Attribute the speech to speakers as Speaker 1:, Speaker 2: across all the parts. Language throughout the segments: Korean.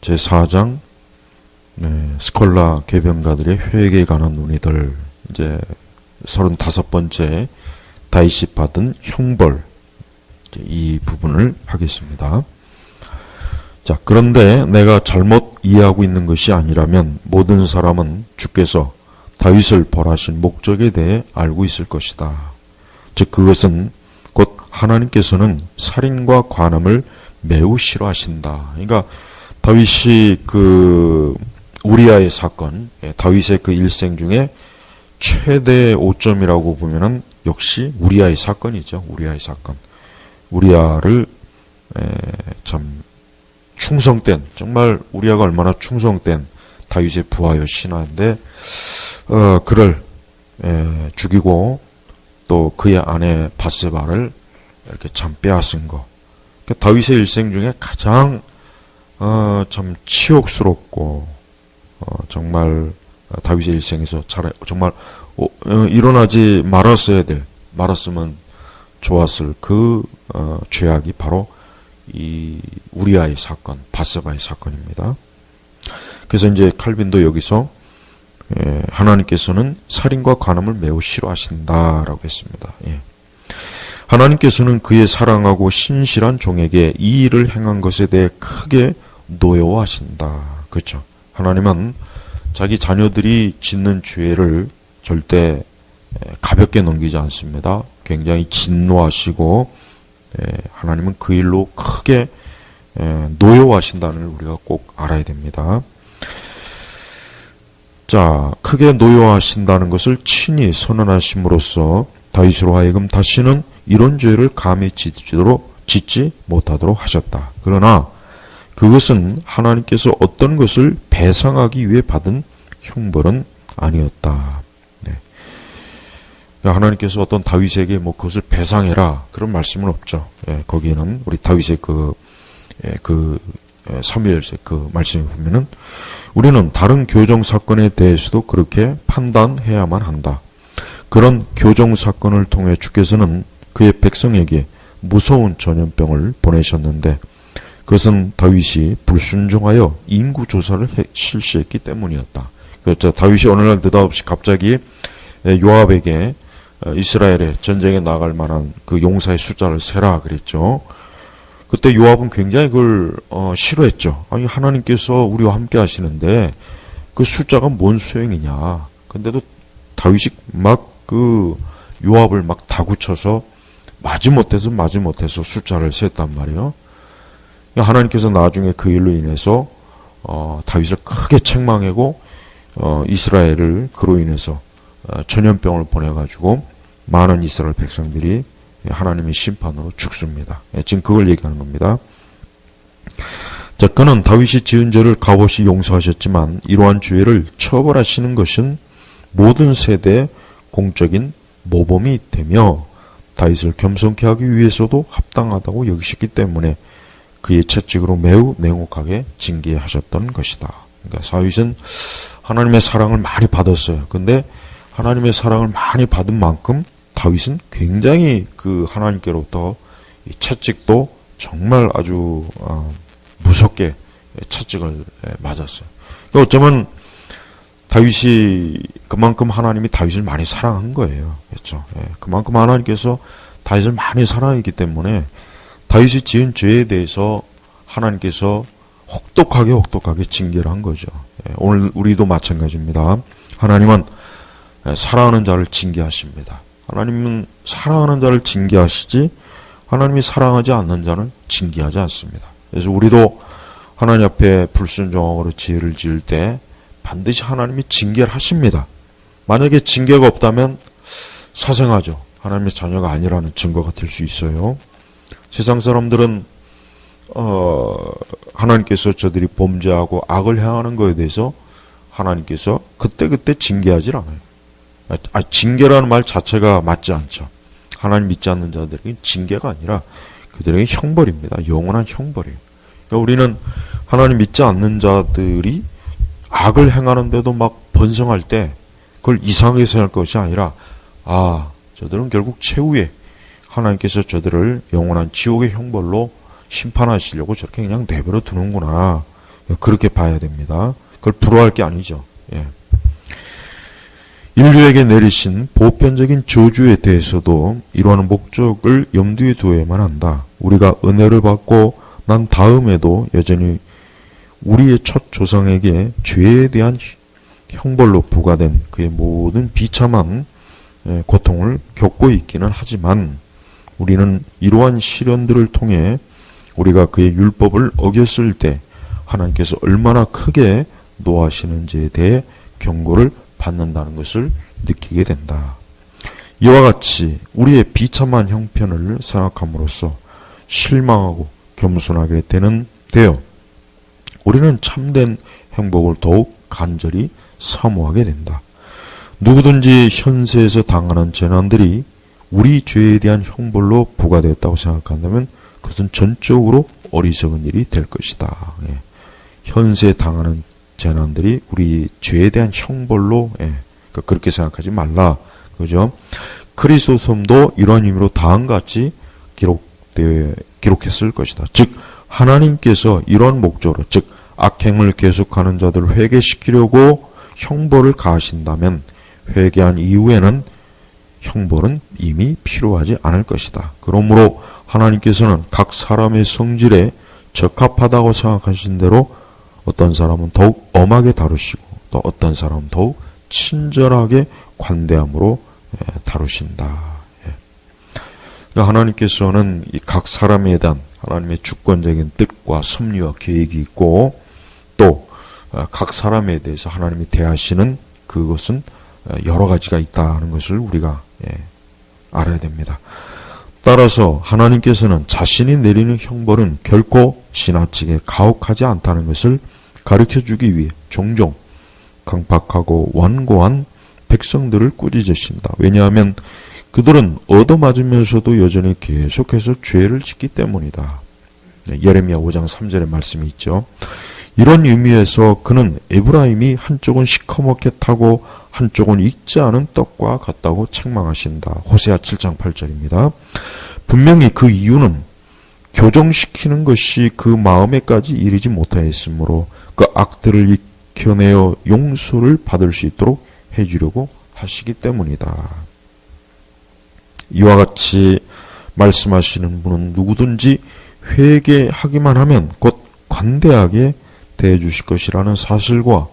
Speaker 1: 제4장 스콜라 개변가들의 회개에 관한 논의들, 이제 35번째 다윗이 받은 형벌, 이 부분을 하겠습니다. 자, 그런데 내가 잘못 이해하고 있는 것이 아니라면 모든 사람은 주께서 다윗을 벌하신 목적에 대해 알고 있을 것이다. 즉 그것은 곧 하나님께서는 살인과 관함을 매우 싫어하신다. 그러니까 다윗이 우리아의 사건, 다윗의 그 일생 중에 최대 오점이라고 보면은 역시 우리아의 사건이죠. 우리아의 사건. 우리아를 참 충성된, 정말 우리아가 얼마나 충성된 다윗의 부하여 신하인데 그를 죽이고 또 그의 아내 바세바를 이렇게 참 빼앗은 거. 그러니까 다윗의 일생 중에 가장 참 치욕스럽고 정말 다윗의 일생에서 정말 일어나지 말았으면 좋았을 그 죄악이 바로 이 우리아의 사건, 바세바의 사건입니다. 그래서 이제 칼빈도 여기서 하나님께서는 살인과 간음을 매우 싫어하신다라고 했습니다. 하나님께서는 그의 사랑하고 신실한 종에게 이 일을 행한 것에 대해 크게 노여워하신다. 그렇죠? 하나님은 자기 자녀들이 짓는 죄를 절대 가볍게 넘기지 않습니다. 굉장히 진노하시고 하나님은 그 일로 크게 노여워하신다는 걸 우리가 꼭 알아야 됩니다. 자, 크게 노여워하신다는 것을 친히 선언하심으로써 다윗으로 하여금 다시는 이런 죄를 감히 짓지 못하도록 하셨다. 그러나 그것은 하나님께서 어떤 것을 배상하기 위해 받은 형벌은 아니었다. 하나님께서 어떤 다윗에게 그것을 배상해라 그런 말씀은 없죠. 거기에는 우리 다윗의 사무엘서 그 말씀에 보면은 우리는 다른 교정 사건에 대해서도 그렇게 판단해야만 한다. 그런 교정 사건을 통해 주께서는 그의 백성에게 무서운 전염병을 보내셨는데 그것은 다윗이 불순종하여 인구조사를 실시했기 때문이었다. 그렇죠. 다윗이 어느 날 느닷없이 갑자기 요압에게 이스라엘에 전쟁에 나갈 만한 그 용사의 숫자를 세라 그랬죠. 그때 요압은 굉장히 그걸 싫어했죠. 아니 하나님께서 우리와 함께 하시는데 그 숫자가 뭔 소용이냐. 근데도 다윗이 요압을 다구쳐서 마지못해서 숫자를 셌단 말이에요. 하나님께서 나중에 그 일로 인해서 다윗을 크게 책망하고 이스라엘을 그로 인해서 전염병을 보내가지고 많은 이스라엘 백성들이 하나님의 심판으로 죽습니다. 지금 그걸 얘기하는 겁니다. 자, 그는 다윗이 지은 죄를 값없이 용서하셨지만 이러한 죄를 처벌하시는 것은 모든 세대의 공적인 모범이 되며 다윗을 겸손케 하기 위해서도 합당하다고 여기셨기 때문에 그의 채찍으로 매우 냉혹하게 징계하셨던 것이다. 그러니까 다윗은 하나님의 사랑을 많이 받았어요. 근데 하나님의 사랑을 많이 받은 만큼 다윗은 굉장히 하나님께로부터 채찍도 정말 아주 무섭게 채찍을 맞았어요. 그러니까 어쩌면 다윗이 그만큼 하나님이 다윗을 많이 사랑한 거예요. 그렇죠? 그만큼 하나님께서 다윗을 많이 사랑했기 때문에 다윗이 지은 죄에 대해서 하나님께서 혹독하게 징계를 한 거죠. 오늘 우리도 마찬가지입니다. 하나님은 사랑하는 자를 징계하십니다. 하나님은 사랑하는 자를 징계하시지 하나님이 사랑하지 않는 자는 징계하지 않습니다. 그래서 우리도 하나님 앞에 불순종으로 죄를 지을 때 반드시 하나님이 징계를 하십니다. 만약에 징계가 없다면 사생하죠. 하나님의 자녀가 아니라는 증거가 될 수 있어요. 세상 사람들은 하나님께서 저들이 범죄하고 악을 행하는 것에 대해서 하나님께서 그때그때 징계하지 않아요. 징계라는 말 자체가 맞지 않죠. 하나님 믿지 않는 자들에게 징계가 아니라 그들에게 형벌입니다. 영원한 형벌이에요. 그러니까 우리는 하나님 믿지 않는 자들이 악을 행하는데도 번성할 때 그걸 이상하게 생각할 것이 아니라 저들은 결국 최후에 하나님께서 저들을 영원한 지옥의 형벌로 심판하시려고 저렇게 그냥 내버려 두는구나. 그렇게 봐야 됩니다. 그걸 불허할 게 아니죠. 예. 인류에게 내리신 보편적인 저주에 대해서도 이러한 목적을 염두에 두어야만 한다. 우리가 은혜를 받고 난 다음에도 여전히 우리의 첫 조상에게 죄에 대한 형벌로 부과된 그의 모든 비참한 고통을 겪고 있기는 하지만 우리는 이러한 시련들을 통해 우리가 그의 율법을 어겼을 때 하나님께서 얼마나 크게 노하시는지에 대해 경고를 받는다는 것을 느끼게 된다. 이와 같이 우리의 비참한 형편을 생각함으로써 실망하고 겸손하게 되어 우리는 참된 행복을 더욱 간절히 사모하게 된다. 누구든지 현세에서 당하는 재난들이 우리 죄에 대한 형벌로 부과되었다고 생각한다면 그것은 전적으로 어리석은 일이 될 것이다. 예. 현세에 당하는 재난들이 우리 죄에 대한 형벌로 그렇게 생각하지 말라. 그죠? 그리스도섬도 이러한 의미로 다음과 같이 기록했을 것이다. 즉 하나님께서 이런 목적으로 즉 악행을 계속하는 자들을 회개시키려고 형벌을 가하신다면 회개한 이후에는 형벌은 이미 필요하지 않을 것이다. 그러므로 하나님께서는 각 사람의 성질에 적합하다고 생각하신 대로 어떤 사람은 더욱 엄하게 다루시고 또 어떤 사람은 더욱 친절하게 관대함으로 다루신다. 그러니까 하나님께서는 이 각 사람에 대한 하나님의 주권적인 뜻과 섭리와 계획이 있고 또 각 사람에 대해서 하나님이 대하시는 그것은 여러 가지가 있다는 것을 우리가 알아야 됩니다. 따라서 하나님께서는 자신이 내리는 형벌은 결코 지나치게 가혹하지 않다는 것을 가르쳐주기 위해 종종 강팍하고 완고한 백성들을 꾸짖으신다. 왜냐하면 그들은 얻어맞으면서도 여전히 계속해서 죄를 짓기 때문이다. 예레미야 5장 3절의 말씀이 있죠. 이런 의미에서 그는 에브라임이 한쪽은 시커멓게 타고 한쪽은 익지 않은 떡과 같다고 책망하신다. 호세아 7장 8절입니다. 분명히 그 이유는 교정시키는 것이 그 마음에까지 이르지 못하였으므로 그 악들을 익혀내어 용서를 받을 수 있도록 해주려고 하시기 때문이다. 이와 같이 말씀하시는 분은 누구든지 회개하기만 하면 곧 관대하게 대해주실 것이라는 사실과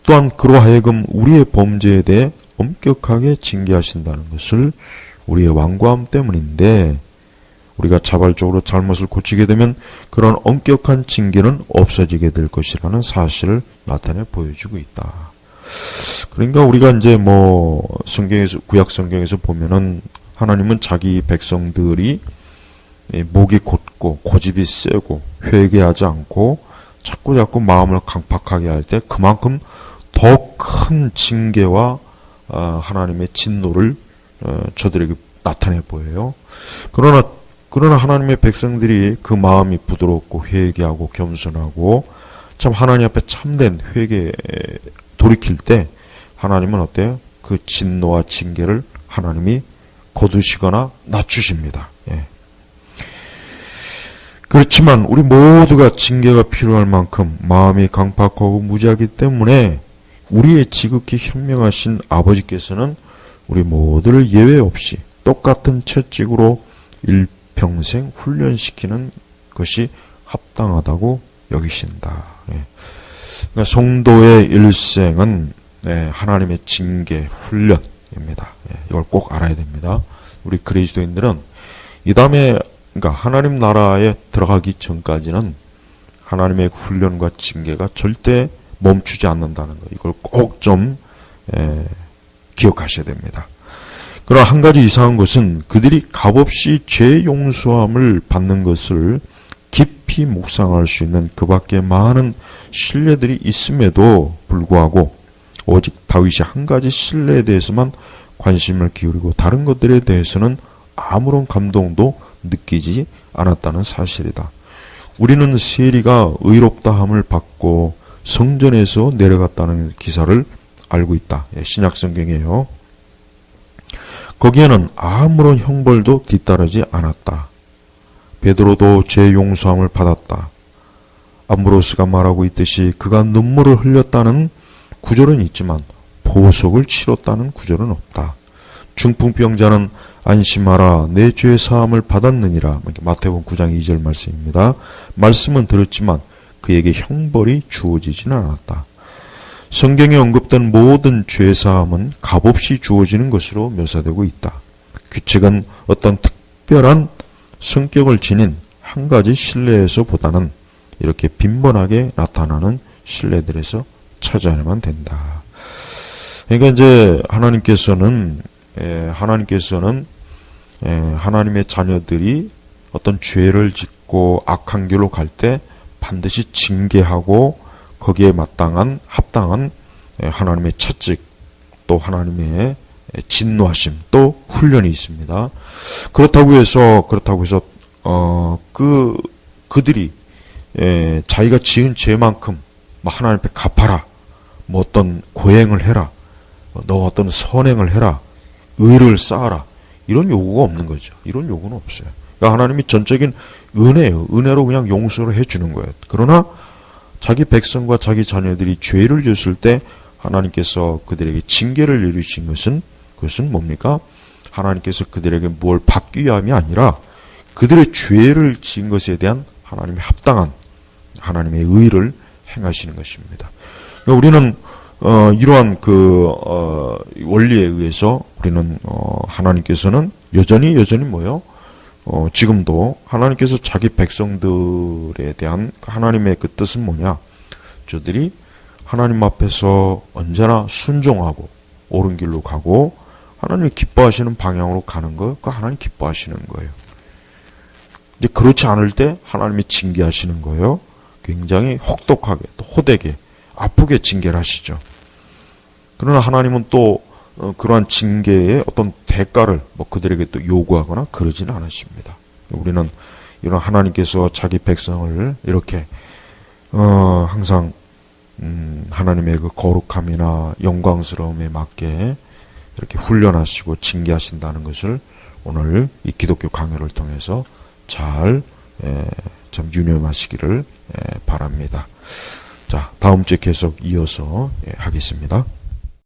Speaker 1: 또한 그로 하여금 우리의 범죄에 대해 엄격하게 징계하신다는 것을 우리의 완고함 때문인데 우리가 자발적으로 잘못을 고치게 되면 그런 엄격한 징계는 없어지게 될 것이라는 사실을 나타내 보여주고 있다. 그러니까 우리가 이제 성경에서 구약 성경에서 보면은 하나님은 자기 백성들이 목이 곧고 고집이 세고 회개하지 않고 자꾸 마음을 강팍하게 할 때 그만큼 더 큰 징계와 하나님의 진노를 저들에게 나타내 보여요. 그러나 하나님의 백성들이 그 마음이 부드럽고 회개하고 겸손하고 참 하나님 앞에 참된 회개 돌이킬 때 하나님은 어때요? 그 진노와 징계를 하나님이 거두시거나 낮추십니다. 예. 그렇지만 우리 모두가 징계가 필요할 만큼 마음이 강팍하고 무지하기 때문에 우리의 지극히 현명하신 아버지께서는 우리 모두를 예외 없이 똑같은 채찍으로 일평생 훈련시키는 것이 합당하다고 여기신다. 예. 그러니까 성도의 일생은 하나님의 징계, 훈련입니다. 예. 이걸 꼭 알아야 됩니다. 우리 그리스도인들은 이 다음에 그러니까 하나님 나라에 들어가기 전까지는 하나님의 훈련과 징계가 절대 멈추지 않는다는 거. 이걸 꼭 좀 기억하셔야 됩니다. 그러나 한 가지 이상한 것은 그들이 값없이 죄 용서함을 받는 것을 깊이 묵상할 수 있는 그 밖에 많은 신뢰들이 있음에도 불구하고 오직 다윗이 한 가지 신뢰에 대해서만 관심을 기울이고 다른 것들에 대해서는 아무런 감동도 느끼지 않았다는 사실이다. 우리는 세리가 의롭다함을 받고 성전에서 내려갔다는 기사를 알고 있다. 신약 성경이에요. 거기에는 아무런 형벌도 뒤따르지 않았다. 베드로도 죄 용서함을 받았다. 암브로스가 말하고 있듯이 그가 눈물을 흘렸다는 구절은 있지만 보석을 치렀다는 구절은 없다. 중풍병자는 안심하라 내 죄의 사함을 받았느니라. 마태복음 9장 2절 말씀입니다. 말씀은 들었지만 그에게 형벌이 주어지지는 않았다. 성경에 언급된 모든 죄 사함은 값없이 주어지는 것으로 묘사되고 있다. 규칙은 어떤 특별한 성격을 지닌 한 가지 신뢰에서보다는 이렇게 빈번하게 나타나는 신뢰들에서 찾아내면 된다. 그러니까 이제 하나님께서는 하나님의 자녀들이 어떤 죄를 짓고 악한 길로 갈 때 반드시 징계하고 거기에 마땅한 합당한 하나님의 채찍 또 하나님의 진노하심 또 훈련이 있습니다. 그렇다고 해서 그들이 자기가 지은 죄만큼 뭐 하나님 앞에 갚아라, 뭐 어떤 고행을 해라, 너 어떤 선행을 해라, 의를 쌓아라, 이런 요구가 없는 거죠. 이런 요구는 없어요. 그러니까 하나님이 전적인 은혜예요. 은혜로 그냥 용서를 해주는 거예요. 그러나 자기 백성과 자기 자녀들이 죄를 지었을 때 하나님께서 그들에게 징계를 내리신 그것은 뭡니까? 하나님께서 그들에게 뭘 받기 위함이 아니라 그들의 죄를 지은 것에 대한 하나님의 합당한 하나님의 의를 행하시는 것입니다. 그러니까 우리는 이러한 원리에 의해서 우리는 하나님께서는 여전히 뭐요? 지금도 하나님께서 자기 백성들에 대한 하나님의 그 뜻은 뭐냐? 저들이 하나님 앞에서 언제나 순종하고 옳은 길로 가고 하나님이 기뻐하시는 방향으로 가는 거, 그 하나님 기뻐하시는 거예요. 이제 그렇지 않을 때 하나님이 징계하시는 거예요. 굉장히 혹독하게 또 호되게 아프게 징계를 하시죠. 그러나 하나님은 또 그러한 징계의 어떤 대가를 뭐 그들에게 또 요구하거나 그러지는 않으십니다. 우리는 이런 하나님께서 자기 백성을 이렇게 항상 하나님의 그 거룩함이나 영광스러움에 맞게 이렇게 훈련하시고 징계하신다는 것을 오늘 이 기독교 강요를 통해서 잘 좀 유념하시기를 바랍니다. 자, 다음 주에 계속 이어서 하겠습니다.